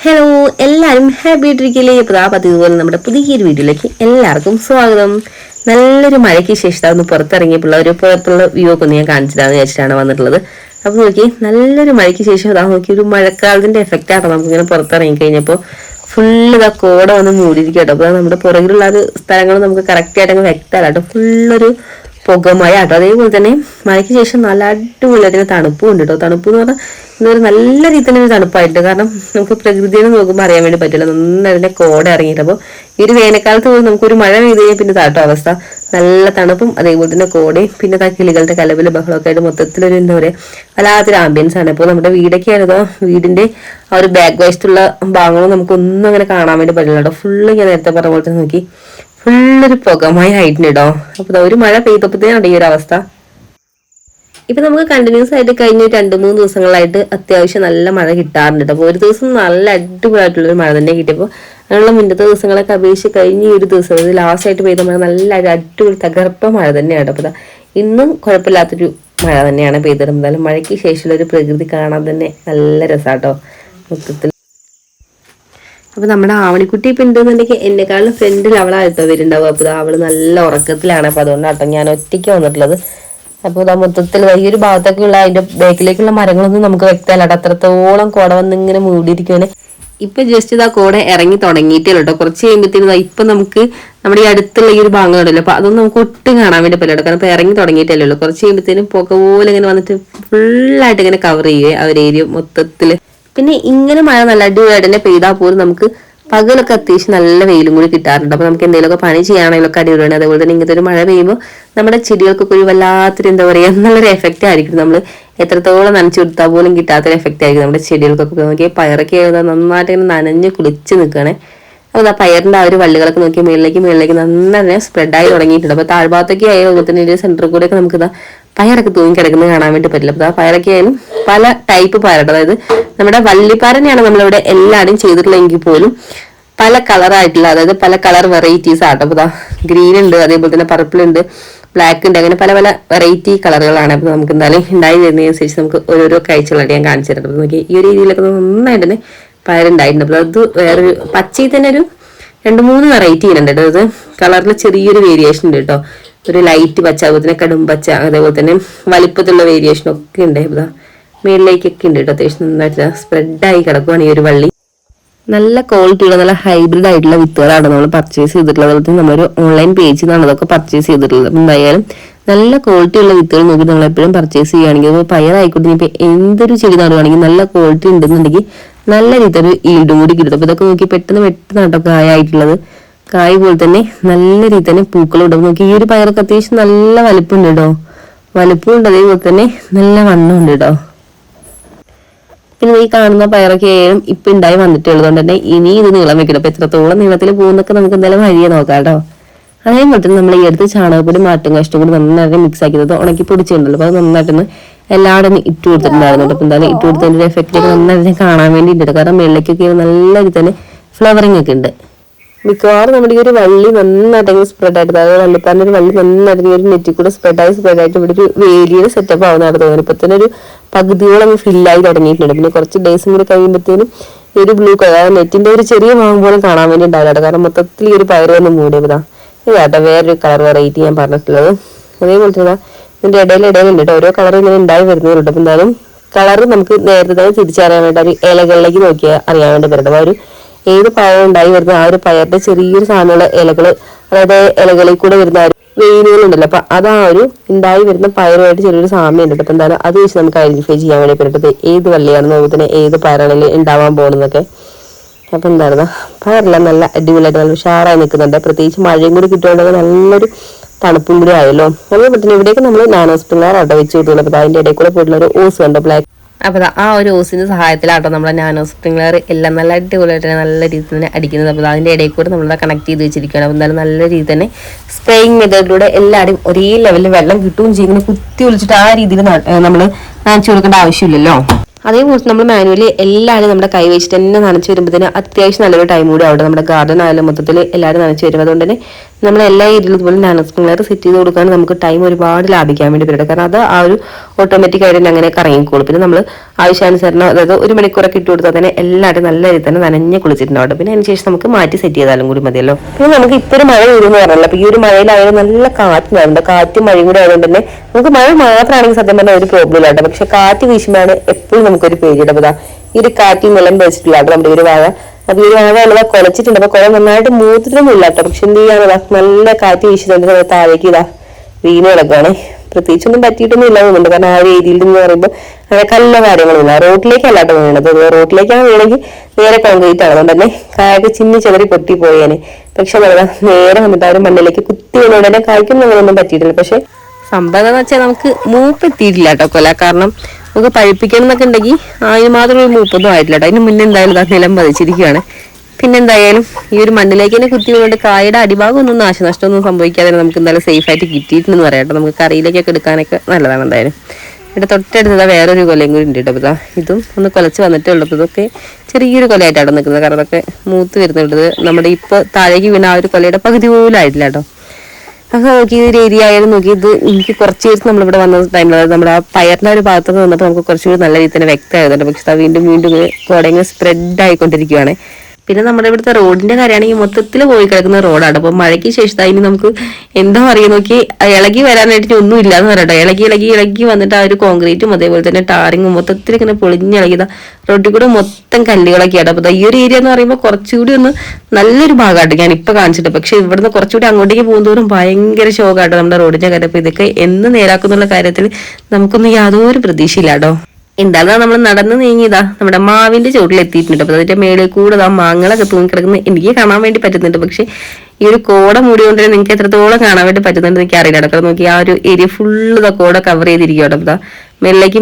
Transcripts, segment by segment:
Hello എല്ലാവരും happy ട്രിക്കിലെ പതിവുപോലെ നമ്മുടെ പുതിയൊരു വീഡിയോയിലേക്ക് എല്ലാവർക്കും സ്വാഗതം. നല്ലൊരു മഴയ്ക്ക് ശേഷം ഒന്ന് പുറത്തിറങ്ങിയപ്പോൾ ഒരു പുറത്തുള്ള വ്യൂ ഒക്കെ ഒന്ന് ഞാൻ കാണിച്ചിട്ടാന്ന് വിചാരിച്ചിട്ടാണ് വന്നിട്ടുള്ളത്. അപ്പോൾ നോക്കി നല്ലൊരു മഴയ്ക്ക് ശേഷം അതാ നോക്കി ഒരു മഴക്കാലത്തിന്റെ എഫക്റ്റ് ആട്ടോ നമുക്കിങ്ങനെ പുറത്തിറങ്ങി കഴിഞ്ഞപ്പോൾ ഫുള്ള് ഇതാ കോട വന്ന് മൂടിയിരിക്കും കേട്ടോ. അപ്പോൾ നമ്മുടെ പുറകിലുള്ള ഒരു സ്ഥലങ്ങൾ നമുക്ക് കറക്റ്റ് ആയിട്ട് അങ്ങ് വ്യക്തമല്ല കേട്ടോ. ഫുള്ളൊരു പുകമഴ കേട്ടോ. അതേപോലെ തന്നെ മഴയ്ക്ക് ശേഷം നല്ല അടിപൊളിയായിട്ട് തണുപ്പും ഉണ്ട് കേട്ടോ. തണുപ്പ് എന്ന് പറഞ്ഞാൽ ഇന്നൊരു നല്ല രീതിയിൽ തന്നെ ഒരു തണുപ്പായിട്ട്, കാരണം നമുക്ക് പ്രകൃതിയെ നോക്കുമ്പോൾ അറിയാൻ വേണ്ടി പറ്റില്ല, നന്നായിട്ട് കോട ഇറങ്ങിയിട്ട്. അപ്പോൾ ഈ ഒരു വേനൽക്കാലത്ത് പോലും നമുക്കൊരു മഴ പെയ്ത് കഴിഞ്ഞാൽ പിന്നെ താട്ടോ അവസ്ഥ നല്ല തണുപ്പും അതേപോലെ തന്നെ കോടയും പിന്നെ കിളികളുടെ കലവിലെ ബഹളമൊക്കെ ആയിട്ട് മൊത്തത്തിലൊരു എന്താ പറയുക വല്ലാത്തൊരു ആംബിയൻസ് ആണ്. ഇപ്പോൾ നമ്മുടെ വീടൊക്കെ ആയിരുന്നോ വീടിന്റെ ആ ഒരു ബാക്ക് വശത്തുള്ള ഭാഗങ്ങളും നമുക്കൊന്നും അങ്ങനെ കാണാൻ വേണ്ടി പറ്റില്ല കേട്ടോ. ഫുള്ള് ഞാൻ നേരത്തെ പറഞ്ഞ പോലെ തന്നെ നോക്കി ഫുള്ളൊരു പുകമയ ആയിട്ടുണ്ട് കേട്ടോ. അപ്പോൾ ഒരു മഴ പെയ്തപ്പോഴത്തേനാണ് ഈ ഒരു അവസ്ഥ. ഇപ്പൊ നമുക്ക് കണ്ടിന്യൂസ് ആയിട്ട് കഴിഞ്ഞ 2-3 ദിവസങ്ങളായിട്ട് അത്യാവശ്യം നല്ല മഴ കിട്ടാറുണ്ട് കേട്ടോ. അപ്പോൾ ഒരു ദിവസം നല്ല അടിപൊളിയായിട്ടുള്ളൊരു മഴ തന്നെ കിട്ടിയപ്പോൾ അങ്ങനെയുള്ള മുന്നത്തെ ദിവസങ്ങളൊക്കെ അപേക്ഷിച്ച് കഴിഞ്ഞ ഈ ഒരു ദിവസം അത് ലാസ്റ്റ് ആയിട്ട് പെയ്ത മഴ നല്ല അടിപൊളി തകർപ്പ മഴ തന്നെയാണ്. അപ്പോൾ ഇന്നും കുഴപ്പമില്ലാത്തൊരു മഴ തന്നെയാണ് പെയ്തിരുന്നത്. എന്തായാലും മഴയ്ക്ക് ശേഷമുള്ള ഒരു പ്രകൃതി കാണാൻ തന്നെ നല്ല രസമാട്ടോ മൊത്തത്തിൽ. അപ്പൊ നമ്മുടെ ആവണിക്കുട്ടി ഇപ്പൊ ഉണ്ടെന്നുണ്ടെങ്കിൽ എന്നെക്കാളും ഫ്രണ്ടിൽ അവളായിട്ടോ വരുന്നുണ്ടാവും. അപ്പൊ അവള് നല്ല ഉറക്കത്തിലാണ്. അപ്പൊ അതുകൊണ്ടാട്ടോ ഞാൻ ഒറ്റയ്ക്ക് വന്നിട്ടുള്ളത്. അപ്പോൾ ഇതാ മൊത്തത്തിൽ ഈ ഒരു ഭാഗത്തൊക്കെയുള്ള അതിന്റെ ബാക്കിലേക്കുള്ള മരങ്ങളൊന്നും നമുക്ക് വ്യക്തമല്ല. അത്രത്തോളം കോട വന്ന് ഇങ്ങനെ മൂടിയിരിക്കുകയാണ്. ഇപ്പൊ ജസ്റ്റ് ഇതാ കോട ഇറങ്ങി തുടങ്ങിയിട്ടേ ഉള്ളൂ കേട്ടോ. കുറച്ച് കഴിയുമ്പോഴത്തേനും ഇപ്പൊ നമുക്ക് നമ്മുടെ ഈ അടുത്തുള്ള ഈ ഒരു ഭാഗം ഉണ്ടല്ലോ, അപ്പൊ അതൊന്നും നമുക്ക് ഒട്ടും കാണാൻ വേണ്ടി പറ്റില്ല. കാരണം ഇപ്പൊ ഇറങ്ങി തുടങ്ങിയിട്ടല്ലേ ഉള്ളൂ. കുറച്ച് കഴിയുമ്പോഴത്തേനും പുക പോലെ ഇങ്ങനെ വന്നിട്ട് ഫുള്ളായിട്ട് ഇങ്ങനെ കവർ ചെയ്യുവേ ആ ഒരു ഏരിയ മൊത്തത്തില്. പിന്നെ ഇങ്ങനെ മഴ നല്ല അടിപൊളിയായിട്ട് തന്നെ പെയ്താൽ പോലും നമുക്ക് പകലൊക്കെ അത്യാവശ്യം നല്ല വെയിലും കൂടി കിട്ടാറുണ്ട്. അപ്പൊ നമുക്ക് എന്തെങ്കിലുമൊക്കെ പണി ചെയ്യാണെങ്കിലൊക്കെ അടിപൊളിയാണ്. അതേപോലെ തന്നെ ഇങ്ങനത്തെ ഒരു മഴ പെയ്യുമ്പോൾ നമ്മുടെ ചെടികൾക്കൊക്കെ ഒരു വല്ലാത്തൊരു എന്താ പറയാ നല്ലൊരു എഫക്റ്റ് ആയിരിക്കും. നമ്മൾ എത്രത്തോളം നനച്ചു കൊടുത്താൽ പോലും കിട്ടാത്തൊരു എഫക്റ്റ് ആയിരിക്കും നമ്മുടെ ചെടികൾക്കൊക്കെ. നോക്കിയാൽ പയറൊക്കെ നന്നായിട്ട് ഇങ്ങനെ നനഞ്ഞ് കുളിച്ച് നിൽക്കുകയാണ്. അപ്പോൾ ആ പയറിന്റെ ആ ഒരു വള്ളികളൊക്കെ നോക്കി മേളിലേക്ക് നന്നായി സ്പ്രെഡായി തുടങ്ങിയിട്ടുണ്ട്. അപ്പോൾ താഴ്ഭാഗത്തൊക്കെ ആയാലും അതുപോലെ തന്നെ ഒരു സെന്ററിൽ കൂടെ ഒക്കെ നമുക്ക് പയറൊക്കെ തൂങ്ങി കിടക്കുന്നത് കാണാൻ വേണ്ടി പറ്റില്ല. അപ്പോൾ ആ പയറൊക്കെ ആയാലും പല ടൈപ്പ് പയറുണ്ട്. അതായത് നമ്മുടെ വള്ളിപ്പയറിനെയാണ് നമ്മളിവിടെ എല്ലാവരും ചെയ്തിട്ടുള്ളതെങ്കിൽ പോലും പല കളറായിട്ടുള്ള, അതായത് പല കളർ വെറൈറ്റീസ് ആട്ടോ. അപ്പോൾ ഗ്രീൻ ഉണ്ട്, അതേപോലെ തന്നെ പർപ്പിൾ ഉണ്ട്, ബ്ലാക്ക് ഉണ്ട്, അങ്ങനെ പല പല വെറൈറ്റി കളറുകളാണ്. അപ്പോൾ നമുക്ക് എന്തായാലും ഉണ്ടായി വരുന്നതിനനുസരിച്ച് നമുക്ക് ഓരോരോ കാഴ്ചകളായിട്ട് ഞാൻ കാണിച്ചു തരാം. അപ്പോൾ നോക്കി ഈ ഒരു രീതിയിലൊക്കെ നന്നായിട്ട് തന്നെ പയറുണ്ടായിട്ടുണ്ട്. അപ്പോൾ അത് വേറൊരു പച്ചയിൽ തന്നെ ഒരു 2-3 വെറൈറ്റി ഉണ്ട് കേട്ടോ. അത് കളറിൽ ചെറിയൊരു വേരിയേഷൻ ഉണ്ട് കേട്ടോ. ഒരു ലൈറ്റ് പച്ച, അതുപോലെ തന്നെ കടും പച്ച, അതേപോലെ തന്നെ വലിപ്പത്തിലുള്ള വേരിയേഷൻ ഒക്കെ ഉണ്ട്. ഇവിടെ മേളിലേക്കൊക്കെ ഉണ്ട് കേട്ടോ. അത്യാവശ്യം നന്നായിട്ട് സ്പ്രെഡായി കിടക്കുവാണ് ഈ ഒരു വള്ളി. നല്ല ക്വാളിറ്റിയുള്ള നല്ല ഹൈബ്രിഡ് ആയിട്ടുള്ള വിത്തുകളാണ് നമ്മൾ പർച്ചേസ് ചെയ്തിട്ടുള്ളത്. അതുപോലെ തന്നെ നമ്മളൊരു ഓൺലൈൻ പേജിൽ നിന്നാണ് അതൊക്കെ പർച്ചേസ് ചെയ്തിട്ടുള്ളത്. എന്തായാലും നല്ല ക്വാളിറ്റി ഉള്ള വിത്തുകൾ നോക്കി നമ്മൾ എപ്പോഴും പർച്ചേസ് ചെയ്യുകയാണെങ്കിൽ പയറായിക്കോട്ടെ ഇപ്പൊ എന്തൊരു ചെടി നടുവാണെങ്കിൽ നല്ല ക്വാളിറ്റി ഉണ്ടെന്നുണ്ടെങ്കിൽ നല്ല രീതിയിൽ ഈൽഡും കൂടി കിട്ടും. അപ്പൊ ഇതൊക്കെ നോക്കി പെട്ടെന്ന് നട്ടോ കായായിട്ടുള്ളത്. കായ് പോലെ തന്നെ നല്ല രീതിയിൽ തന്നെ പൂക്കൾ ഇടും. നോക്കി ഈ ഒരു പയറൊക്കെ അത്യാവശ്യം നല്ല വലിപ്പമുണ്ട് കേട്ടോ. വലിപ്പമുണ്ട്, അതേപോലെ തന്നെ നല്ല വണ്ണമുണ്ട് കേട്ടോ. പിന്നെ ഈ കാണുന്ന പയറൊക്കെ ആയാലും ഇപ്പൊ ഉണ്ടായി വന്നിട്ടേ ഉള്ളതുകൊണ്ട് തന്നെ ഇനി ഇത് നീളം വെക്കണം. അപ്പൊ എത്രത്തോളം നീളത്തിൽ പോകുന്നൊക്കെ നമുക്ക് എന്തായാലും വഴിയെ നോക്കാം കേട്ടോ. അതേപോലെ തന്നെ നമ്മൾ ഈ അടുത്ത് ചാണകപ്പൊടി മാറ്റും കഷ്ടം കൂടി നന്നായിട്ട് മിക്സ് ആക്കിയത് ഉണക്കി പൊടിച്ചിട്ടുണ്ടല്ലോ. അപ്പൊ അത് നന്നായിട്ടൊന്ന് എല്ലാവരും ഇട്ട് കൊടുത്തിട്ടുണ്ടായിരുന്നു. അപ്പൊ എന്തായാലും ഇട്ട് കൊടുത്തതിന്റെ എഫക്റ്റ് ഒക്കെ നന്നായിട്ട് കാണാൻ വേണ്ടിയിട്ട്, കാരണം വെള്ളയ്ക്കൊക്കെ നല്ല രീതിയിൽ തന്നെ ഫ്ലവറിങ് ഒക്കെ ഉണ്ട്. മിക്കവാറും നമ്മുടെ ഈ ഒരു വള്ളി നന്നായിട്ട് സ്പ്രെഡ് ആയിട്ട്, അതായത് വള്ളിപ്പാറിന്റെ ഒരു വള്ളി നന്നായിട്ട് ഈ ഒരു നെറ്റിൽ കൂടെ സ്പ്രെഡായിട്ട് ഇവിടെ ഒരു വേലിയുടെ സെറ്റപ്പ് ആവുന്നതാണ് തോന്നുന്നത്. ഇപ്പൊ തന്നെ ഒരു പകുതിയോളം ഫില്ലായി തുടങ്ങിയിട്ടുണ്ട്. പിന്നെ കുറച്ച് ഡേയ്സും കൂടി കഴിയുമ്പോഴത്തേനും ഈ ഒരു ബ്ലൂ കളർ, അതായത് നെറ്റിന്റെ ഒരു ചെറിയ ഭാഗം പോലും കാണാൻ വേണ്ടി ഉണ്ടാവില്ല. കാരണം മൊത്തത്തിൽ ഈ ഒരു പയറ് വന്ന് മൂടിയതാ. ഇതാട്ടോ വേറൊരു കളർ വെറൈറ്റി ഞാൻ പറഞ്ഞിട്ടുള്ളത്. അതേപോലെ തന്നെ ഇതിന്റെ ഇടയിലുണ്ട് കേട്ടോ. ഓരോ കളർ ഇങ്ങനെ ഉണ്ടായി വരുന്നവരുണ്ട്. അപ്പൊ എന്തായാലും കളർ നമുക്ക് നേരത്തെ തന്നെ തിരിച്ചറിയാൻ വേണ്ടി ഒരു ഇലകളിലേക്ക് നോക്കിയാൽ അറിയാൻ വേണ്ടി പറ്റും. ആ ഒരു ഏത് പഴം ഉണ്ടായി വരുന്ന ആ ഒരു പയറിന്റെ ചെറിയൊരു സാധനമുള്ള ഇലകള്, അതായത് ഇലകളിൽ കൂടെ വരുന്ന ആ ഒരു വെയിനുകളുണ്ടല്ലോ, അപ്പൊ അത് ആ ഒരു ഉണ്ടായി വരുന്ന പയറുമായിട്ട് ചെറിയൊരു സാമ്യം ഉണ്ട്. അപ്പൊ എന്തായാലും അത് വെച്ച് നമുക്ക് ഐഡന്റിഫൈ ചെയ്യാൻ വേണ്ടി പറ്റത് ഏത് വള്ളിയാണെന്ന് നോക്കി തന്നെ ഏത് പയറാണെങ്കിൽ ഉണ്ടാവാൻ പോകുന്നതൊക്കെ. അപ്പൊ എന്തായിരുന്നു പയറെല്ലാം നല്ല അടിപൊളിയായിട്ട് നല്ല ഉഷാറായി നിൽക്കുന്നുണ്ട്. പ്രത്യേകിച്ച് മഴയും കൂടി കിട്ടുകയാണെങ്കിൽ നല്ലൊരു തണുപ്പും കൂടി ആയല്ലോ. അതേപോലെ തന്നെ ഇവിടേക്ക് നമ്മൾ നാനോ സ്പ്രിംഗ്ലർ ആട്ടോ വെച്ച് കൊടുക്കുന്നത്. അപ്പൊ അതിന്റെ ഇടയിൽ കൂടെ പോയിട്ടുള്ള ഒരു ഓസ് ഉണ്ട് ബ്ലാക്ക്. അപ്പൊ ആ ഒരു ഓസിന്റെ സഹായത്തിലാട്ടോ നമ്മുടെ നാനോ സ്പ്രിംഗ്ലർ എല്ലാം നല്ല അടിപൊളിയായിട്ട് നല്ല രീതിയിൽ തന്നെ അടിക്കുന്നത്. അപ്പോൾ അതിന്റെ ഇടയിൽ കൂടെ നമ്മൾ കണക്ട് ചെയ്ത് വെച്ചിരിക്കുകയാണ്. അപ്പോൾ എന്തായാലും നല്ല രീതിയിൽ തന്നെ സ്പ്രേയിങ് മെത്തേഡിലൂടെ എല്ലാവരും ഒരേ ലെവലിൽ വെള്ളം കിട്ടുകയും ചെയ്യും. കുത്തി ഒളിച്ചിട്ട് ആ രീതിയിൽ നമ്മൾ നനച്ചു കൊടുക്കേണ്ട ആവശ്യമില്ലല്ലോ. അതേപോലെ നമ്മൾ മാനുവലി എല്ലാവരും നമ്മുടെ കൈ വെച്ചിട്ട് തന്നെ നനച്ചു വരുമ്പോഴത്തേന് അത്യാവശ്യം നല്ലൊരു ടൈം കൂടി ആവട്ടെ. നമ്മുടെ ഗാർഡൻ ആയാലും മൊത്തത്തിൽ എല്ലാവരും നനച്ചു വരും. അതുകൊണ്ട് തന്നെ നമ്മൾ എല്ലാ ഏരിയയിലും ഇതുപോലെ നാനോ സ്പ്രിംഗ്ലർ സെറ്റ് ചെയ്ത് കൊടുക്കാൻ നമുക്ക് ടൈം ഒരുപാട് ലാഭിക്കാൻ വേണ്ടി പറ്റും. കാരണം അത് ആ ഒരു ഓട്ടോമാറ്റിക് ആയിട്ട് തന്നെ അങ്ങനെ കറങ്ങിക്കോളും. പിന്നെ നമ്മൾ ആവശ്യാനുസരണം അതായത് 1 മണിക്കൂറൊക്കെ ഇട്ട് കൊടുത്താൽ തന്നെ എല്ലാവരും നല്ല രീതിയിൽ തന്നെ നനഞ്ഞ് കുളിച്ചിട്ടുണ്ടാവും. പിന്നെ അതിനുശേഷം നമുക്ക് മാറ്റി സെറ്റ് ചെയ്താലും കൂടി മതിയല്ലോ. പിന്നെ നമുക്ക് ഇപ്പോൾ ഒരു മഴ വരുമെന്ന് പറഞ്ഞല്ലോ. അപ്പൊ ഈ ഒരു മഴയിലായാലും നല്ല കാറ്റുണ്ടാവുന്നുണ്ട്. കാറ്റും മഴയും കൂടെ ആയതുകൊണ്ട് തന്നെ നമുക്ക് മഴ മാത്രമാണെങ്കിൽ സത്യം പറഞ്ഞാൽ ഒരു പ്രോബ്ലം ഇല്ലാട്ടോ. പക്ഷെ കാറ്റ് വീശുമ്പോഴാണ് എപ്പോഴും നമുക്കൊരു പേടിയുടെ ഈ ഒരു കാറ്റ് നിലം വെച്ചിട്ടില്ലാട്ടോ നമ്മുടെ ഒരു വാഴ. അപ്പൊ ഈ വാഴ ഉള്ളതാ കുലച്ചിട്ടുണ്ട്. അപ്പൊ കുല നന്നായിട്ട് മൂത്തിട്ടൊന്നും ഇല്ലാട്ടോ. പക്ഷെ എന്ത് ചെയ്യാനുള്ളതാ നല്ല കാറ്റ് വീശുന്നുണ്ട് താഴേക്ക് വീണ് കിടക്കുകയാണ്. പ്രത്യേകിച്ചൊന്നും പറ്റിയിട്ടൊന്നും ഇല്ല തോന്നുന്നുണ്ട്. കാരണം ആ ഒരു ഏരിയയിൽ എന്ന് പറയുമ്പോൾ അങ്ങനെ കല്ല കാര്യങ്ങളൊന്നുമില്ല. റോട്ടിലേക്കല്ലാട്ടോ വീണത്. റോട്ടിലേക്കാണ് വീണെങ്കിൽ നേരെ കോൺക്രീറ്റ് ആണ്. അതുകൊണ്ട് തന്നെ കായൊക്കെ ചിന്നി ചെതറി പൊട്ടി പോയേനെ. പക്ഷെ നേരെ വന്നിട്ട് ആ ഒരു മണ്ണിലേക്ക് കുത്തി വീണുകൊണ്ട് തന്നെ കായ്ക്കൊന്നും അങ്ങനെയൊന്നും പറ്റിയിട്ടില്ല. പക്ഷെ സംഭവം എന്ന് വെച്ചാൽ നമുക്ക് മൂപ്പെത്തിയിട്ടില്ല കേട്ടോ കൊല. കാരണം നമുക്ക് പഴിപ്പിക്കണം എന്നൊക്കെ ഉണ്ടെങ്കിൽ അതിന് മാത്രം ഒരു മൂപ്പൊന്നും ആയിട്ടില്ല കേട്ടോ. അതിന് മുന്നേ എന്തായാലും നിലം പതിച്ചിരിക്കുകയാണ്. പിന്നെ എന്തായാലും ഈ ഒരു മണ്ണിലേക്ക് തന്നെ കുത്തി വീണുകൊണ്ട് കായുടെ അടിഭാഗം ഒന്നും നാശനഷ്ടമൊന്നും സംഭവിക്കാതെ നമുക്ക് എന്തായാലും സേഫ് ആയിട്ട് കിട്ടിയിട്ടുണ്ടെന്ന് പറയാം കേട്ടോ. നമുക്ക് കറിയിലേക്കൊക്കെ എടുക്കാനൊക്കെ നല്ലതാണ് എന്തായാലും. ഇവിടെ തൊട്ടടുത്തതാ വേറൊരു കൊലയും കൂടി ഉണ്ട് കേട്ടോ. ഇതും ഒന്ന് കൊലച്ച് വന്നിട്ടേ ഉള്ളൂ. ഇതൊക്കെ ചെറിയൊരു കൊലയായിട്ടാണ് നിൽക്കുന്നത്. കാരണം അതൊക്കെ മൂത്ത് വരുന്നുള്ളത് നമ്മുടെ ഇപ്പോൾ താഴേക്ക് വീണ ആ ഒരു കൊലയുടെ പകുതി പോലും ആയിട്ടില്ല കേട്ടോ. അപ്പൊ നോക്കി ഒരു ഏരിയ ആയാലും നോക്കി ഇത് എനിക്ക് കുറച്ച് ദിവസം നമ്മളിവിടെ വന്ന ടൈമിൽ അതായത് നമ്മുടെ ആ പയറിന്റെ ഒരു ഭാഗത്തൊക്കെ വന്നിട്ട് നമുക്ക് കുറച്ചുകൂടി നല്ല രീതിയിൽ തന്നെ വ്യക്തമായതുണ്ട്. പക്ഷെ അത് വീണ്ടും വീണ്ടും തുടങ്ങി സ്പ്രെഡ് ആയിക്കൊണ്ടിരിക്കുകയാണ്. പിന്നെ നമ്മുടെ ഇവിടുത്തെ റോഡിന്റെ കാര്യമാണെങ്കിൽ മൊത്തത്തിൽ പോയി കിടക്കുന്ന റോഡാണ്. അപ്പൊ മഴയ്ക്ക് ശേഷം അതിന് നമുക്ക് എന്താ പറയുക നോക്കി ഇളകി വരാനായിട്ട് ഒന്നും ഇല്ലാന്ന് പറയട്ടോ. ഇളകി വന്നിട്ട് ആ ഒരു കോൺക്രീറ്റും അതേപോലെ തന്നെ ടാറിങ്ങും മൊത്തത്തിൽ ഇങ്ങനെ പൊളിഞ്ഞിളകിയതാ. റോഡിൽ കൂടെ മൊത്തം കല്ലുകളൊക്കെയാണ്. അപ്പൊ ഈ ഒരു ഏരിയ എന്ന് പറയുമ്പോൾ കുറച്ചുകൂടി ഒന്ന് നല്ലൊരു ഭാഗമായിട്ട് ഞാൻ ഇപ്പൊ കാണിച്ചിട്ട്. പക്ഷെ ഇവിടുന്ന് കുറച്ചുകൂടി അങ്ങോട്ടേക്ക് പോകുന്നതോറും ഭയങ്കര ശോകമാട്ടോ നമ്മുടെ റോഡിന്റെ കാര്യം. അപ്പൊ ഇതൊക്കെ എന്ന് നേരാക്കുന്നുള്ള കാര്യത്തിൽ നമുക്കൊന്നും യാതൊരു പ്രതീക്ഷയില്ല കേട്ടോ. എന്തായാലും നമ്മൾ നടന്ന് നീങ്ങിയതാ നമ്മുടെ മാവിന്റെ ചുവട്ടിൽ എത്തിയിട്ടുണ്ട്. അപ്പൊ അതിന്റെ മേളിൽ കൂടെ മാങ്ങളൊക്കെ തൂങ്ങിക്കിടക്കുന്ന എനിക്ക് കാണാൻ വേണ്ടി പറ്റുന്നുണ്ട്. പക്ഷെ ഈ ഒരു കോട മൂടിക്കൊണ്ട് നിങ്ങൾക്ക് എത്രത്തോളം കാണാൻ വേണ്ടി പറ്റുന്നുണ്ട് എനിക്ക് അറിയില്ല. അടക്കം നോക്കി ആ ഒരു ഏരിയ ഫുള്ള് കോട കവർ ചെയ്തിരിക്കും. അപ്പൊ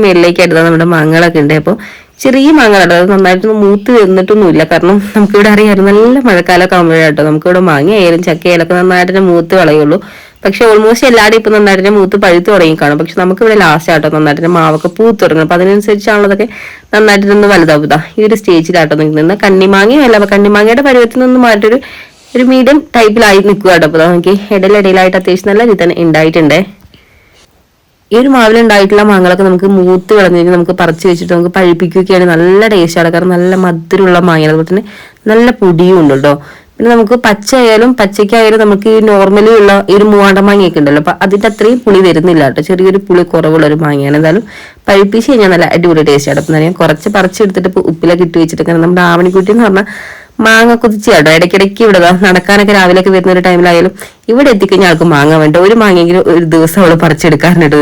മേളിലേക്കായിട്ട് നമ്മുടെ മാങ്ങളൊക്കെ ഉണ്ട്. അപ്പോൾ ചെറിയ മാങ്ങകളാട്ടോ. അത് നന്നായിട്ടൊന്നും മൂത്ത് വന്നിട്ടൊന്നുമില്ല. കാരണം നമുക്കിവിടെ അറിയാമായിരുന്നു നല്ല മഴക്കാലമൊക്കെ ആകുമ്പോഴാട്ടോ നമുക്കിവിടെ മാങ്ങയായാലും ചക്കയായാലും ഒക്കെ നന്നായിട്ട് തന്നെ മൂത്ത് കളയുള്ളൂ. പക്ഷെ ഓൾമോസ്റ്റ് എല്ലാവരും ഇപ്പൊ നന്നായിട്ട് മൂത്ത് പഴുത്ത് തുടങ്ങി കാണും. പക്ഷെ നമുക്ക് ഇവിടെ ലാസ്റ്റ് ആട്ടോ നന്നായിട്ട് മാവൊക്കെ പൂത്ത് തുടങ്ങും. അപ്പൊ അതിനനുസരിച്ചാണുള്ളതൊക്കെ നന്നായിട്ടൊന്ന് വലുതാവുക. ഈ ഒരു സ്റ്റേജിലാട്ടോ നിൽക്കുന്നത്. കണ്ണിമാങ്ങയല്ല. അപ്പൊ കണ്ണിമാങ്ങയുടെ പരുവത്തിൽ നിന്ന് മാറ്റൊരു മീഡിയം ടൈപ്പിലായി നിൽക്കുക കേട്ടോ. അപ്പൊ നമുക്ക് ഇടയിലിടയിലായിട്ട് അത്യാവശ്യം നല്ല രീതി തന്നെ ഉണ്ടായിട്ടുണ്ടേ. ഈ ഒരു മാവിലുണ്ടായിട്ടുള്ള മാങ്ങകളൊക്കെ നമുക്ക് മൂത്ത് കളഞ്ഞു നമുക്ക് പറിച്ച് വെച്ചിട്ട് നമുക്ക് പഴിപ്പിക്കുകയാണ്. നല്ല ടേസ്റ്റാണ്. കാരണം നല്ല മധുരമുള്ള മാങ്ങ, അതുപോലെ തന്നെ നല്ല പൊടിയും ഉണ്ട് കേട്ടോ. പിന്നെ നമുക്ക് പച്ചയ്ക്കായാലും നമുക്ക് ഈ നോർമലി ഉള്ള ഈ ഒരു മൂവാണ്ട മാങ്ങയൊക്കെ ഉണ്ടല്ലോ. അപ്പൊ അതിന്റെ അത്രയും പുളി വരുന്നില്ല കേട്ടോ. ചെറിയൊരു പുളി കുറവുള്ള ഒരു മാങ്ങയാണ്. എന്തായാലും പഴിപ്പിച്ച് കഴിഞ്ഞാൽ നല്ല അടിപൊളി ടേസ്റ്റ് ആണ്. അപ്പൊ ഞാൻ കുറച്ച് പറിച്ചെടുത്തിട്ട് ഇപ്പൊ ഉപ്പിലൊക്കെ ഇട്ട് വെച്ചിട്ട്, കാരണം നമ്മുടെ ആവണിക്കുട്ടി എന്ന് പറഞ്ഞാൽ മാങ്ങ കുതിച്ച് കേട്ടോ. ഇടയ്ക്കിടയ്ക്ക് ഇവിടെ നടക്കാനൊക്കെ രാവിലെയൊക്കെ വരുന്ന ഒരു ടൈമിലായാലും ഇവിടെ എത്തിക്കഴിഞ്ഞാൽ ആൾക്ക് മാങ്ങ വേണ്ട. ഒരു മാങ്ങയെങ്കിലും ഒരു ദിവസം അവള് പറിച്ചെടുക്കാറുണ്ട്.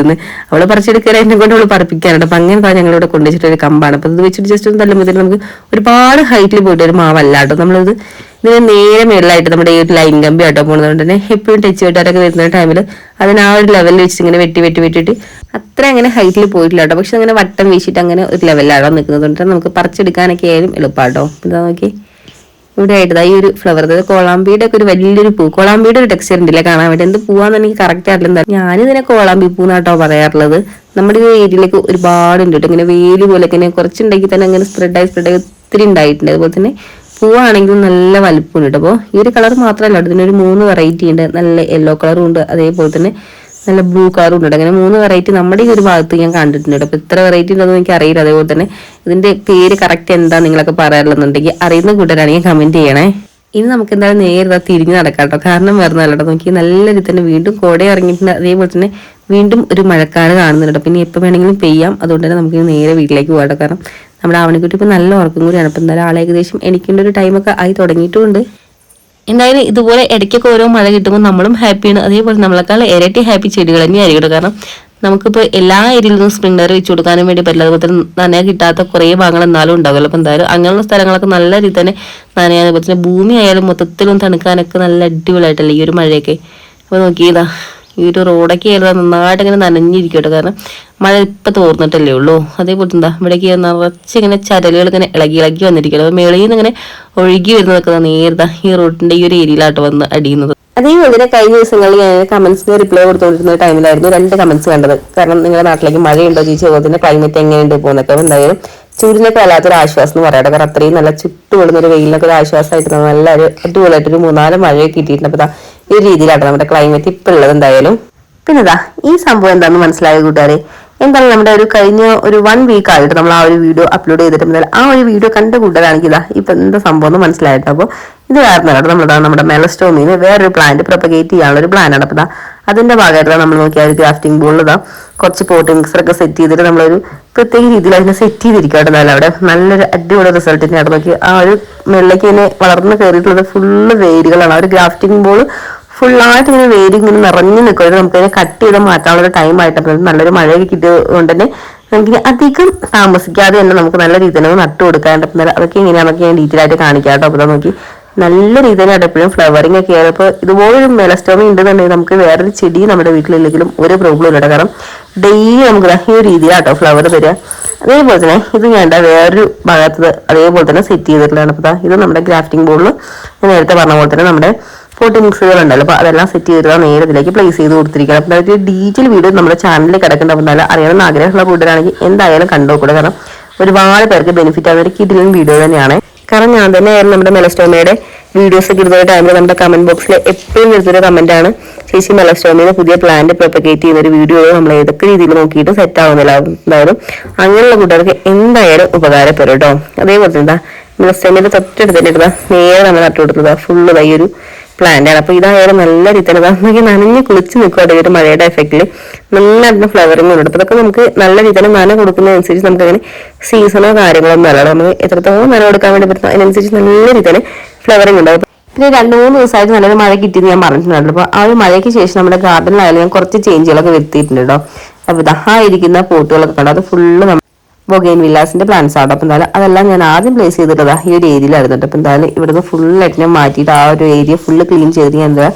അവള് പറിച്ചെടുക്കാൻ എന്നെ കൊണ്ട് അവള് പറിപ്പിക്കാറുണ്ട്. അപ്പൊ അങ്ങനെ ഞങ്ങളിവിടെ കൊണ്ടുവച്ചിട്ട് ഒരു കമ്പാണ്. അപ്പൊ ഇത് വെച്ചിട്ട് ജസ്റ്റ് ഒന്ന് തല്ലുമ്പോൾ നമുക്ക് ഒരുപാട് ഹൈറ്റിൽ പോയിട്ട് ഒരു മാവല്ല കേട്ടോ. നമ്മളിത് ഇതിന് നേരെ മേളിലായിട്ട് നമ്മുടെ ഈ ഒരു ലൈൻ കമ്പി ആട്ടോ പോകുന്നതുകൊണ്ട് തന്നെ എപ്പോഴും ടച്ച് വെട്ടാരൊക്കെ വരുന്ന ടൈമിൽ അതിന് ആ ഒരു ലെവലിൽ വെച്ചിട്ട് ഇങ്ങനെ വെട്ടിട്ട് അത്ര അങ്ങനെ ഹൈറ്റിൽ പോയിട്ടില്ല കേട്ടോ. പക്ഷെ അങ്ങനെ വട്ടം വീശിട്ട് അങ്ങനെ ഒരു ലെവലിലാണോ നിൽക്കുന്നത്. നമുക്ക് പറിച്ചെടുക്കാനൊക്കെ ആയാലും എളുപ്പമാട്ടോ. എന്താ നോക്കി ഇവിടെ ആയിട്ട് ഈ ഒരു ഫ്ലവർ, അതായത് കോളാമ്പിയുടെ ഒക്കെ ഒരു വലിയൊരു പൂ. കോളാമ്പിയുടെ ഒരു ടെക്സ്ചർ ഉണ്ടല്ലേ കാണാൻ വേണ്ടി. എന്ത് പൂവാന്ന് എനിക്ക് കറക്റ്റ് ആയിട്ടില്ല. ഞാനിതിനെ കോളാമ്പി പൂന്നാട്ടോ പറയാറുള്ളത്. നമ്മുടെ ഈ ഏരിയയിലേക്ക് ഒരുപാടുണ്ട് കേട്ടോ. ഇങ്ങനെ വേലി പോലെ ഇങ്ങനെ കുറച്ചുണ്ടെങ്കിൽ തന്നെ അങ്ങനെ സ്പ്രെഡായി ഒത്തിരി ഉണ്ടായിട്ടുണ്ട്. അതുപോലെ തന്നെ പൂവാണെങ്കിലും നല്ല വലുപ്പമുണ്ട് കേട്ടോ. അപ്പോൾ ഈ ഒരു കളർ മാത്രമല്ല, ഇതിനൊരു 3 വെറൈറ്റി ഉണ്ട്. നല്ല യെല്ലോ കളറും ഉണ്ട്, അതേപോലെ തന്നെ നല്ല ബ്ലൂ കളറും ഉണ്ട്. അങ്ങനെ 3 വെറൈറ്റി നമ്മുടെ ഈ ഒരു ഭാഗത്ത് ഞാൻ കണ്ടിട്ടുണ്ട്. അപ്പൊ ഇത്ര വെറൈറ്റി ഉണ്ടെന്ന് എനിക്ക് അറിയില്ല. അതേപോലെ തന്നെ ഇതിന്റെ പേര് കറക്റ്റ് എന്താ നിങ്ങളൊക്കെ പറയാറുണ്ടെന്നുണ്ടെങ്കിൽ അറിയുന്ന കൂട്ടരാണെങ്കിൽ കമന്റ് ചെയ്യണേ. ഇനി നമുക്ക് എന്തായാലും നേരെ തിരിഞ്ഞ് നടക്കാം കേട്ടോ. കാരണം വേറെ നല്ലട്ടോ. നോക്കി നല്ല രീതി തന്നെ വീണ്ടും കോട ഇറങ്ങിയിട്ടുണ്ട്. അതേപോലെ തന്നെ വീണ്ടും ഒരു മഴക്കാറ് കാണുന്നുണ്ട്. പിന്നെ എപ്പോൾ വേണമെങ്കിലും പെയ്യാം. അതുകൊണ്ട് തന്നെ നമുക്ക് നേരെ വീട്ടിലേക്ക് പോകാം. കാരണം നമ്മുടെ ആവണിക്കുട്ടി ഇപ്പൊ നല്ല ഉറക്കം കൂടിയാണ്. അപ്പൊ എന്തായാലും ആളെ ഏകദേശം എനിക്കുള്ള ഒരു ടൈമൊക്കെ ആയി തുടങ്ങിയിട്ടുണ്ട്. എന്തായാലും ഇതുപോലെ ഇടയ്ക്കൊക്കെ ഓരോ മഴ കിട്ടുമ്പോൾ നമ്മളും ഹാപ്പിയാണ്. അതേപോലെ നമ്മളെക്കാൾ ഇരട്ടി ഹാപ്പി ചെടികൾ തന്നെയായിരിക്കും. കാരണം നമുക്കിപ്പോൾ എല്ലാ ഏരിയയിൽ നിന്നും സ്പ്രിംഗ്ലർ വെച്ച് കൊടുക്കാനും വേണ്ടി പറ്റില്ല. അതുപോലെ തന്നെ നനയാൻ കിട്ടാത്ത കുറേ ഭാഗങ്ങൾ എന്നാലും ഉണ്ടാവുമല്ലോ. അപ്പം എന്തായാലും അങ്ങനെയുള്ള സ്ഥലങ്ങളൊക്കെ നല്ല രീതി തന്നെ നനയാൻ, അതുപോലെ തന്നെ ഭൂമി ആയാലും മൊത്തത്തിലും തണുക്കാനൊക്കെ നല്ല അടിപൊളിയായിട്ടല്ലേ ഈ ഒരു മഴയൊക്കെ. അപ്പോൾ നോക്കിയതാ ഈ ഒരു റോഡൊക്കെ ആയാലും നന്നായിട്ട് ഇങ്ങനെ നനഞ്ഞിരിക്കട്ടെ. കാരണം മഴ ഇപ്പം തോർന്നിട്ടല്ലേ ഉള്ളൂ. അതേപോലെ എന്താ ഇവിടേക്ക് നിറച്ചിങ്ങനെ ചരലുകൾ ഇങ്ങനെ ഇളകി വന്നിരിക്കണം. അപ്പോൾ മേളിൽ നിന്ന് ഇങ്ങനെ ഒഴുകി വരുന്നതൊക്കെ നേരത്തെ ഈ റോഡിന്റെ ഈ ഒരു ഏരിയയിലായിട്ട് വന്ന് അടിയുന്നത്. അതേപോലെ തന്നെ കഴിഞ്ഞ ദിവസങ്ങളിൽ ഞാൻ കമന്റ്സിന് റിപ്ലൈ കൊടുത്തുകൊണ്ടിരുന്ന ടൈമിലായിരുന്നു 2 കമന്റ്സ് കണ്ടത്. കാരണം നിങ്ങളുടെ നാട്ടിലേക്ക് മഴയുണ്ടോ ചോദിച്ചു, അതുപോലെ ക്ലൈമറ്റ് എങ്ങനെയുണ്ട് പോകുന്നൊക്കെ. എന്തായാലും ചൂടിനൊക്കെ വല്ലാത്തൊരു ആശ്വാസം എന്ന് പറയാം. കാരണം അത്രയും നല്ല ചുട്ടുപൊള്ളുന്ന ഒരു വെയിലിനൊക്കെ ഒരു ആശ്വാസമായിട്ട് നല്ലൊരു അടിപൊളിയായിട്ടൊരു 3-4 മഴയൊക്കെ കിട്ടിയിട്ടുണ്ട്. അപ്പൊ ഈ രീതിയിലാണ് നമ്മുടെ ക്ലൈമറ്റ് ഇപ്പൊ ഉള്ളത് എന്തായാലും. പിന്നെ ഇതാ ഈ സംഭവം എന്താണെന്ന് മനസ്സിലായ കൂട്ടുകാരെ, എന്താണ് നമ്മുടെ കഴിഞ്ഞ ഒരു 1 വീക്ക് ആയിട്ട് നമ്മൾ ആ ഒരു വീഡിയോ അപ്ലോഡ് ചെയ്തിട്ടുണ്ടെങ്കിൽ ആ ഒരു വീഡിയോ കണ്ട കൂട്ടരാണെങ്കിൽ ഇതാ ഇപ്പൊ എന്താ സംഭവം എന്ന് മനസ്സിലായിട്ട്. അപ്പോൾ ഇത് കാരണം നമ്മുടെ മെലസ്റ്റോമിന് വേറൊരു പ്ലാന്റ് പ്രൊപ്പഗേറ്റ് ചെയ്യാനുള്ള ഒരു പ്ലാനാണ്. അപ്പൊ അതിന്റെ ഭാഗമായിട്ട് നമ്മൾ നോക്കിയാൽ ഗ്രാഫ്റ്റിംഗ് ബോളിൽ കുറച്ച് പോട്ട് മിക്സറൊക്കെ സെറ്റ് ചെയ്തിട്ട് നമ്മളൊരു പ്രത്യേക രീതിയിൽ അതിനെ സെറ്റ് ചെയ്തിരിക്കട്ടെ. അവിടെ നല്ലൊരു അടിപൊളി റിസൾട്ടിനെ അവിടെ നോക്കി ആ ഒരു മെല്ലയ്ക്ക് ഇങ്ങനെ വളർന്ന് കയറിയിട്ടുള്ളത് ഫുള്ള് വേരുകളാണ്. ആ ഒരു ഗ്രാഫ്റ്റിംഗ് ബോൾ ഫുള്ളായിട്ട് ഇങ്ങനെ വേര് ഇങ്ങനെ നിറഞ്ഞു നിൽക്കുന്നത് നമുക്കതിനെ കട്ട് ചെയ്ത് മാറ്റാനുള്ള ഒരു ടൈം ആയിട്ട് നല്ലൊരു മഴയൊക്കെ കിട്ടിയതുകൊണ്ട് തന്നെ നമുക്കിനി അധികം താമസിക്കാതെ തന്നെ നമുക്ക് നല്ല രീതിയിൽ നട്ടു കൊടുക്കാൻ പറ്റുന്നത്. അതൊക്കെ ഇങ്ങനെയാണെന്നൊക്കെ ഞാൻ ഡീറ്റെയിൽ ആയിട്ട് കാണിക്കാം കേട്ടോ. അപ്പോൾ നോക്കി നല്ല രീതിയിലാണ് എപ്പോഴും ഫ്ലവറിങ് ഒക്കെ ആയത്. അപ്പോൾ ഇതുപോലൊരു മെലസ്റ്റോമി ഉണ്ടെന്നുണ്ടെങ്കിൽ നമുക്ക് വേറൊരു ചെടി നമ്മുടെ വീട്ടിലില്ലെങ്കിലും ഒരു പ്രോബ്ലം ഇല്ല. കാരണം ഡെയിലി നമുക്ക് ഈ ഒരു രീതിയിലാട്ടോ ഫ്ലവർ തരിക. അതേപോലെ തന്നെ ഇത് ഞാൻ വേറൊരു ഭാഗത്ത് അതേപോലെ തന്നെ സെറ്റ് ചെയ്തിട്ടുള്ളതാണ്. അപ്പോൾ ഇത് നമ്മുടെ ഗ്രാഫ്റ്റിംഗ് ബോർഡിൽ ഞാൻ നേരത്തെ പറഞ്ഞ പോലെ തന്നെ നമ്മുടെ പോട്ടി മിക്സുകൾ ഉണ്ടല്ലോ, അപ്പോൾ അതെല്ലാം സെറ്റ് ചെയ്തിട്ട് നേരെ ഇതിലേക്ക് പ്ലേസ് ചെയ്ത് കൊടുത്തിരിക്കണം. അപ്പോൾ അതായത് ഡീറ്റെയിൽ വീഡിയോ നമ്മുടെ ചാനലിൽ കിടക്കേണ്ടതെന്നാലും അറിയണമെന്ന് ആഗ്രഹമുള്ള കൂട്ടരാണെങ്കിൽ എന്തായാലും കണ്ടുനോക്കൂടെ. കാരണം ഒരുപാട് പേർക്ക് ബെനിഫിറ്റ് ആവുന്ന ഒരു കിടിലൻ വീഡിയോ തന്നെയാണ്. കാരണം ഞാൻ തന്നെയായിരുന്നു നമ്മുടെ മെലസ്റ്റോമയുടെ വീഡിയോസ് ഒക്കെ ഇടുന്ന ടൈമിൽ നമ്മുടെ കമന്റ് ബോക്സിൽ എപ്പോഴും വരുന്നൊരു കമന്റ് ആണ്, ചേച്ചി മെലസ്റ്റോമയുടെ പുതിയ പ്ലാന്റ് പ്രൊപ്പഗേറ്റ് ചെയ്യുന്ന ഒരു വീഡിയോ നമ്മൾ ഏതൊക്കെ രീതിയിൽ നോക്കിയിട്ട് സെറ്റ് ആവുന്നില്ല. എന്തായാലും അങ്ങനെയുള്ള കൂട്ടുകാർക്ക് എന്തായാലും ഉപകാരപ്പെടും കേട്ടോ. അതേപോലെ തന്നെ മെലസ്റ്റോമയുടെ തൊട്ടടുത്ത് തന്നെ ഇടുക നേരെ നമ്മൾ നട്ടു കൊടുത്തത് ഫുള്ള് ഈ ഒരു പ്ലാന്റ് ആണ്. അപ്പൊ ഇതായാലും നല്ല രീതിയിൽ നനഞ്ഞ് കുളിച്ച് നിൽക്കും. ഒരു മഴയുടെ എഫക്റ്റിൽ നന്നായിട്ട് ഫ്ലവറിങ് ഉണ്ട്. അപ്പൊ ഇതൊക്കെ നമുക്ക് നല്ല രീതിയിൽ നന കൊടുക്കുന്നതനുസരിച്ച് നമുക്ക് അങ്ങനെ സീസണോ കാര്യങ്ങളൊന്നും അല്ല, നമുക്ക് എത്രത്തോളം നന കൊടുക്കാൻ വേണ്ടി പറ്റും അതിനനുസരിച്ച് നല്ല രീതിയിൽ ഫ്ലവറിങ് ഉണ്ടാവും. പിന്നെ 2-3 ദിവസമായിട്ട് നല്ലൊരു മഴ കിട്ടിയെന്ന് ഞാൻ പറഞ്ഞിട്ടുണ്ടല്ലോ. അപ്പൊ ആ ഒരു മഴയ്ക്ക് ശേഷം നമ്മുടെ ഗാർഡനിലായാലും ഞാൻ കുറച്ച് ചേഞ്ചുകളൊക്കെ വരുത്തിയിട്ടുണ്ട് കേട്ടോ. അപ്പൊ ഇതാ ഇരിക്കുന്ന പോട്ടുകളൊക്കെ കണ്ടോ, അത് ഫുള്ള് ബൊഗൈൻ വില്ലാസിന്റെ പ്ലാന്റ്സ് ആണ്. അപ്പൊ എന്തായാലും അതെല്ലാം ഞാൻ ആദ്യം പ്ലേസ് ചെയ്തിട്ടതാ ഈ ഒരു ഏരിയയിലായിരുന്നു. അപ്പൊ എന്തായാലും ഇവിടുന്ന് ഫുള്ളായിട്ട് ഞാൻ മാറ്റിയിട്ട് ആ ഒരു ഏരിയ ഫുള്ള് ക്ലീൻ ചെയ്തിട്ട് ഞാൻ എന്താ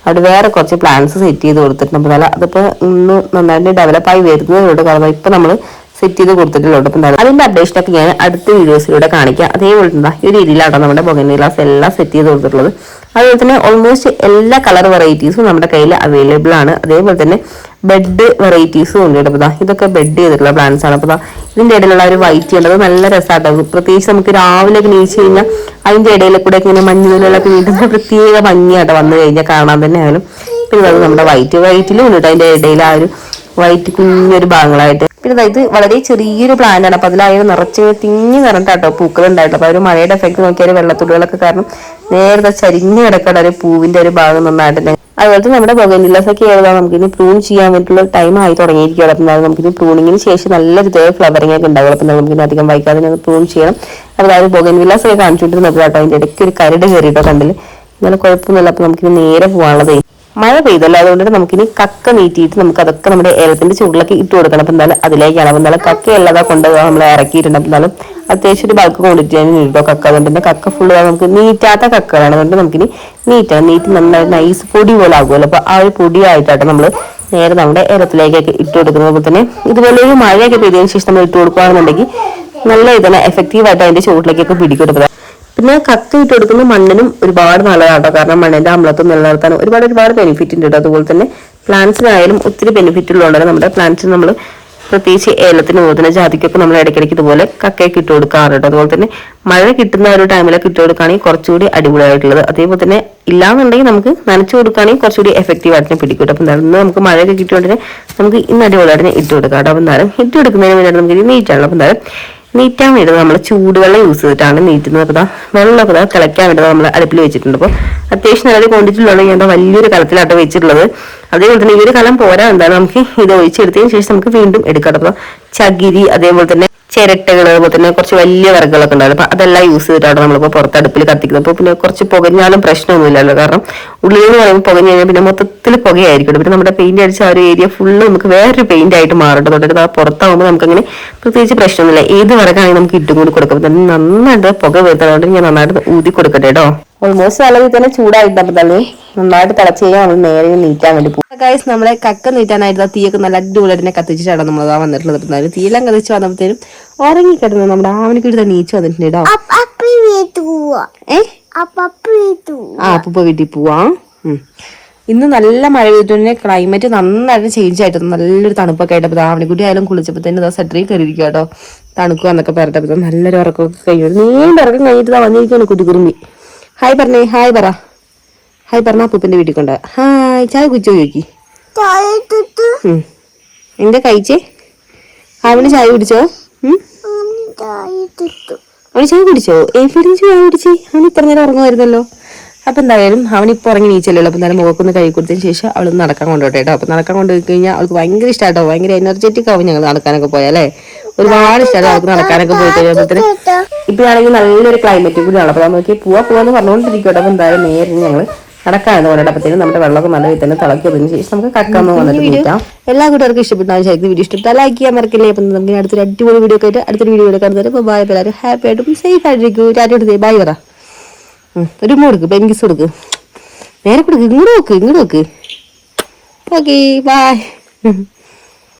അവിടെ വേറെ കുറച്ച് പ്ലാന്റ്സ് സെറ്റ് ചെയ്ത് കൊടുത്തിട്ടുണ്ട്. അപ്പൊ എന്തായാലും അതിപ്പോ ഇന്ന് നന്നായിട്ട് ഡെവലപ്പായി വരുന്നതിലൂടെ കാരണം ഇപ്പൊ നമ്മൾ സെറ്റ് ചെയ്ത് കൊടുത്തിട്ടുള്ളൂ. അപ്പൊ എന്തായാലും അതിന്റെ അപ്ഡേഷനൊക്കെ ഞാൻ അടുത്ത വീഡിയോസിലൂടെ കാണിക്കാം. അതേപോലെ എന്താ ഈ ഒരു രീതിയിലാട്ടോ നമ്മുടെ ബൊഗൈൻ വില്ലാസ് എല്ലാം സെറ്റ് ചെയ്ത് കൊടുത്തിട്ടുള്ളത്. അതുപോലെ തന്നെ ഓൾമോസ്റ്റ് എല്ലാ കളർ വെറൈറ്റീസും നമ്മുടെ കയ്യിൽ അവൈലബിൾ ആണ്. അതേപോലെ തന്നെ ബെഡ് വെറൈറ്റീസും ഉണ്ട്. അപ്പൊ ഇതൊക്കെ ബെഡ് ചെയ്തിട്ടുള്ള പ്ലാന്റ്സ് ആണ്. അപ്പൊ ഇതിന്റെ ഇടയിലുള്ള ഒരു വൈറ്റ് ഉള്ളത് നല്ല രസമായിട്ടാകും. പ്രത്യേകിച്ച് നമുക്ക് രാവിലെ നീച്ച് കഴിഞ്ഞാൽ അതിന്റെ ഇടയിൽ കൂടെ ഇങ്ങനെ മഞ്ഞുകളിലൊക്കെ നീട്ടുന്ന പ്രത്യേക ഭംഗിയായിട്ട് വന്നു കഴിഞ്ഞാൽ കാണാൻ തന്നെ ആയാലും. പിന്നെ അത് നമ്മുടെ വൈറ്റിലും ഉണ്ട് അതിന്റെ ഇടയിൽ ആ ഒരു വൈറ്റ് കുഞ്ഞൊരു ഭാഗങ്ങളായിട്ട്. പിന്നെ ഇത് വളരെ ചെറിയൊരു പ്ലാന്റ് ആണ്. അപ്പൊ അതിലായാലും നിറച്ച് തിങ്ങി നിറഞ്ഞിട്ടാട്ടോ പൂക്കൾ ഉണ്ടായിട്ട്. അപ്പൊ ഒരു മഴയുടെ എഫക്ട് നോക്കിയാൽ വെള്ളത്തുള്ളികളൊക്കെ കാരണം നേരത്തെ ചരിഞ്ഞ് കിടക്കേണ്ട ഒരു പൂവിന്റെ ഒരു ഭാഗം നന്നായിട്ട്. അതുപോലെ തന്നെ നമ്മുടെ ബൊഗൈൻവില്ലാസ് ഒക്കെ ഏതാ നമുക്കിനി പ്രൂൺ ചെയ്യാൻ വേണ്ടിയിട്ടുള്ള ടൈം ആയി തുടങ്ങിയിരിക്കുകയാണ്. അപ്പം നമുക്കിനി പ്രൂണിങ്ങിന് ശേഷം നല്ല രീതിയിൽ ഫ്ലവറിംഗ് ഒക്കെ ഉണ്ടാവും. അപ്പം നമുക്കിനി അധികം വൈകാതെ പ്രൂൺ ചെയ്യണം. അതായത് ബൊഗൈൻവില്ലാസ് ഒക്കെ കാണിച്ചിട്ട് കേട്ടോ അതിന്റെ ഇടയ്ക്ക് ഒരു കരട് കയറിയിട്ടോ കണ്ടില്ല, ഇങ്ങനെ കുഴപ്പമൊന്നുമില്ല. അപ്പൊ നമുക്കിനി നേരെ പോകാനുള്ളത് മഴ പെയ്തല്ലോ, അതുകൊണ്ട് നമുക്കിനി കക്ക നീട്ടിയിട്ട് നമുക്ക് അതൊക്കെ നമ്മുടെ ഏലത്തിന്റെ ചൂടിലൊക്കെ ഇട്ട് കൊടുക്കണം. അപ്പൊ എന്തായാലും അതിലേക്കാണ്. അപ്പൊ എന്തായാലും കക്ക അല്ലാതെ കൊണ്ടുപോകാൻ നമ്മൾ ഇറക്കിയിട്ടുണ്ട്. അപ്പൊ എന്തായാലും അത്യാവശ്യം ഒരു ബൾക്ക് ക്വാണ്ടിറ്റി ഞാൻ നീട്ടോ കക്ക. അതുകൊണ്ട് തന്നെ കക്ക ഫുള്ള് നമുക്ക് നീറ്റാത്ത കക്കകളാണ്. അതുകൊണ്ട് നമുക്കിനി നീറ്റ് നന്നായിട്ട് നൈസ് പൊടി പോലെ ആകുമല്ലോ. അപ്പൊ ആ ഒരു പൊടിയായിട്ടാണ് നമ്മൾ നേരെ നമ്മുടെ ഏലത്തിലേക്കൊക്കെ ഇട്ട് കൊടുക്കുന്നത്. അതുപോലെ തന്നെ ഇതുപോലെ ഒരു മഴയൊക്കെ പെയ്തതിനു ശേഷം നമ്മൾ ഇട്ട് കൊടുക്കുകയാണെന്നുണ്ടെങ്കിൽ നല്ല ഇതിനെ എഫക്റ്റീവായിട്ട് അതിന്റെ ചുവട്ടിലേക്കൊക്കെ പിടിക്കൊടുക്കുക. പിന്നെ കക്ക ഇട്ട് കൊടുക്കുന്ന മണ്ണിനും ഒരുപാട് നല്ലതാട്ടോ. കാരണം മണ്ണിന്റെ അമ്ലത്വം നിലനിർത്താൻ ഒരുപാട് ബെനിഫിറ്റ് ഉണ്ട്. അതുപോലെ തന്നെ പ്ലാന്റ്സിനായാലും ഒത്തിരി ബെനിഫിറ്റ് ഉള്ളതുകൊണ്ട് നമ്മുടെ പ്ലാന്റ്സിന് നമ്മൾ പ്രത്യേകിച്ച് ഏലത്തിന് നൂതന ജാതിക്കൊക്കെ നമ്മൾ ഇടയ്ക്കിടയ്ക്ക് ഇതുപോലെ കക്കയൊക്കെ ഇട്ട് കൊടുക്കാറുണ്ട്. അതുപോലെ തന്നെ മഴ കിട്ടുന്ന ഒരു ടൈമിലൊക്കെ ഇട്ട് കൊടുക്കുകയാണെങ്കിൽ കുറച്ചുകൂടി അടിപൊളിയായിട്ടുള്ളത്. അതേപോലെ തന്നെ ഇല്ലാന്നുണ്ടെങ്കിൽ നമുക്ക് നനച്ചു കൊടുക്കുകയാണെങ്കിൽ കുറച്ചുകൂടി എഫക്റ്റീവ് ആയിട്ട് പിടിക്കും. അപ്പം എന്തായാലും നമുക്ക് മഴയൊക്കെ കിട്ടിയോണ്ട് നമുക്ക് ഇന്ന് അടിപൊളിയായിട്ട് ഇട്ട് കൊടുക്കാം. അപ്പം എന്തായാലും ഇട്ട് കൊടുക്കുന്നതിന് വേണ്ടി നമുക്ക് നീറ്റാണല്ലോ. അപ്പം എന്തായാലും നീറ്റാൻ വേണ്ടത് നമ്മൾ ചൂടുവെള്ളം യൂസ് ചെയ്തിട്ടാണ് നീറ്റുന്നത്. അപ്പോൾ വെള്ളമൊക്കെ തിളയ്ക്കാൻ വേണ്ടത് നമ്മൾ അടുപ്പിൽ വെച്ചിട്ടുണ്ട്. അപ്പോൾ അത്യാവശ്യം നല്ല ക്വാണ്ടിറ്റിയിലുള്ള ഞാൻ വലിയൊരു കലത്തിലാട്ടോ വെച്ചിട്ടുള്ളത്. അതേപോലെ തന്നെ ഈ ഒരു കലം പോരാ, എന്താണ് നമുക്ക് ഇത് ഒഴിച്ചെടുത്തതിന് ശേഷം നമുക്ക് വീണ്ടും എടുക്കാം. അപ്പോൾ ചകിരി അതേപോലെ തന്നെ ചിരട്ടകൾ അതുപോലെ തന്നെ കുറച്ച് വലിയ വിറകുകളൊക്കെ ഉണ്ടായിരുന്നു. അപ്പൊ അതെല്ലാം യൂസ് ചെയ്തിട്ടാണ് നമ്മളിപ്പോൾ പുറത്തടുപ്പിൽ കത്തിക്കുന്നത്. അപ്പോൾ പിന്നെ കുറച്ച് പുകഞ്ഞാലും പ്രശ്നമൊന്നുമില്ലല്ലോ. കാരണം ഉള്ളിൽ എന്ന് പറയുമ്പോൾ പുകഞ്ഞു കഴിഞ്ഞാൽ പിന്നെ മൊത്തത്തിൽ പുകയായിരിക്കും. പിന്നെ നമ്മുടെ പെയിന്റ് അടിച്ച ആ ഒരു ഏരിയ ഫുള്ള് നമുക്ക് വേറൊരു പെയിന്റ് ആയിട്ട് മാറട്ടെ. തൊട്ടിട്ട് ആ പുറത്താകുമ്പോൾ നമുക്കങ്ങനെ പ്രത്യേകിച്ച് പ്രശ്നമൊന്നുമില്ല. ഏത് വിറകാണെങ്കിൽ നമുക്ക് ഇട്ടും കൂടി കൊടുക്കാം. തന്നെ നന്നായിട്ട് പുക വരുന്നതുകൊണ്ട് ഞാൻ നന്നായിട്ട് ഊതി കൊടുക്കട്ടെ കേട്ടോ. ഓൾമോസ്റ്റ് നല്ല രീതിയിൽ തന്നെ ചൂടായിട്ട് അപ്പം തന്നെ നന്നായിട്ട് തിളച്ച് കഴിഞ്ഞാൽ നമ്മൾ നേരെ നീറ്റാൻ വേണ്ടി പോകും. ഗൈസ് നമ്മളെ കക്ക നീറ്റാനായിട്ട് തീയൊക്കെ നല്ല അടിപൊളിയായിട്ട് കത്തിച്ചിട്ടാണ് നമ്മൾ വന്നിട്ടുള്ളത്. എന്നാലും തീയെല്ലാം കത്തിച്ച് വന്നപ്പോഴത്തേനും ഉറങ്ങിക്കിടന്ന് നമ്മുടെ ആവണിക്ക് തന്നെ നീച്ച് വന്നിട്ടുണ്ട് കേട്ടോ. അപ്പൂപ്പ വീട്ടിൽ പോവാ. ഇന്ന് നല്ല മഴ പെയ്തിട്ട് ക്ലൈമറ്റ് നന്നായിട്ട് ചേഞ്ച് ആയിട്ട് നല്ലൊരു തണുപ്പൊക്കെ ആയിട്ട് ആവണിക്കുട്ടി ആയാലും കുളിച്ചപ്പോഴത്തേനും സെറ്ററിൽ കയറിയിരിക്കുക കേട്ടോ. തണുക്കുക എന്നൊക്കെ പറഞ്ഞപ്പോൾ നല്ലൊരു ഉറക്കമൊക്കെ കഴിഞ്ഞു. നീണ്ട ഉറക്കം കഴിഞ്ഞിട്ട് വന്നിരിക്കുകയാണ് കുട്ടിക്കുറുമ്പി. ഹായ് പറഞ്ഞേ, ഹായ് പറ, ഹായ് പറഞ്ഞ അപ്പൂപ്പന്റെ വീട്ടിൽ കൊണ്ട ഹായ് ചായ കുടിച്ചോ ചോദിക്കി എന്താ കഴിച്ചേ അവന് ചായ കുടിച്ചോ അവന് ചായ കുടിച്ചോ എവിടെ ചായ കുടിച്ചേ അവൻ ഇത്ര നേരം ഉറങ്ങുമായിരുന്നല്ലോ. അപ്പൊ എന്തായാലും അവനിപ്പോ ഉറങ്ങി നീച്ചല്ലോ. അപ്പൊ എന്തായാലും മുഖക്കൊന്ന് കഴുകി കൊടുത്തതിന് ശേഷം അവൾ നടക്കാൻ കൊണ്ടുപോട്ടെ കേട്ടോ. അപ്പൊ നടക്കാൻ കൊണ്ടുപോയി കഴിഞ്ഞാൽ അവൾക്ക് ഭയങ്കര ഇഷ്ടമായിട്ടോ, ഭയങ്കര എനർജറ്റിക് ആവും ഞങ്ങൾ നടക്കാനൊക്കെ പോയാലേ. ഒരുപാട് ഇഷ്ടമാണ് അവൾക്ക് നടക്കാനൊക്കെ പോയി കഴിയുമ്പോഴത്തേന്. ഇപ്പൊ ആണെങ്കിൽ നല്ലൊരു ക്ലൈമറ്റ് കൂടിയാണ്. അപ്പൊ നമുക്ക് പോവാന്ന് പറഞ്ഞുകൊണ്ടിരിക്കട്ടെ. അപ്പൊ എന്തായാലും നേരെ ഞങ്ങൾ നടക്കാനെന്ന് പറഞ്ഞപ്പോഴത്തേനും നമ്മുടെ വെള്ളമൊക്കെ നല്ല രീതിയിൽ തന്നെ തിളക്കിയതിന് ശേഷം നമുക്ക് കക്കാന്ന് വന്നിട്ട് നീറ്റാം. എല്ലാ കൂട്ടുകാർക്കും ഇഷ്ടപ്പെട്ടാൽ ശരിക്കും വീഡിയോ ഇഷ്ടപ്പെട്ടാൽ ലൈക്ക് ചെയ്യാൻ മറക്കില്ലേ. അപ്പം നമുക്ക് അടുത്തൊരു അടിപൊളി വീഡിയോ ഒക്കെ ആയിട്ട് അടുത്തൊരു വീഡിയോ കാണുന്നത്. ബൈ. എല്ലാവരും ഹാപ്പി ആയിട്ടും സേഫ് ആയിട്ടിരിക്കും. ടാറ്റ ബൈ പറ. ഒരു കൊടുക്ക് പെൻകിസ് കൊടുക്ക്, നേരെ കൊടുക്ക്, ഇങ്ങോട്ട് നോക്ക്. Okay bye.